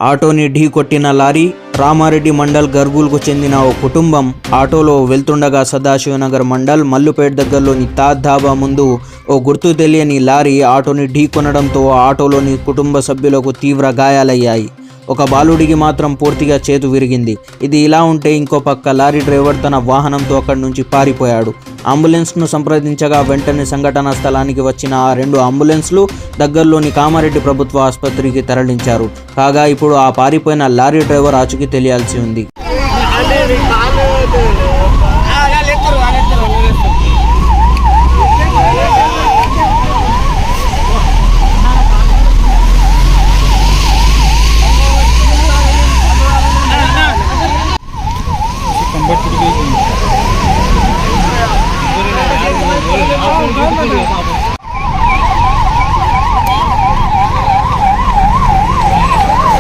ఆటోని ఢీ కొట్టిన లారీ. రామారెడ్డి మండల్ గర్గుల్కు చెందిన ఓ కుటుంబం ఆటోలో వెళ్తుండగా సదాశివనగర్ మండల్ మల్లుపేట్ దగ్గరలోని తాజ్ ధాబా ముందు ఓ గుర్తు తెలియని లారీ ఆటోని ఢీ కొనడంతో ఆటోలోని కుటుంబ సభ్యులకు తీవ్ర గాయాలయ్యాయి. ఒక బాలుడికి మాత్రం పూర్తిగా చేతు విరిగింది. ఇది ఇలా ఉంటే ఇంకో పక్క లారీ డ్రైవర్ తన వాహనంతో అక్కడి నుంచి పారిపోయాడు. అంబులెన్స్ను సంప్రదించగా వెంటనే సంఘటనా స్థలానికి వచ్చిన ఆ 2 అంబులెన్స్లు దగ్గరలోని కామారెడ్డి ప్రభుత్వ ఆసుపత్రికి తరలించారు. కాగా ఇప్పుడు ఆ పారిపోయిన లారీ డ్రైవర్ ఆచూకీ తెలియాల్సి ఉంది.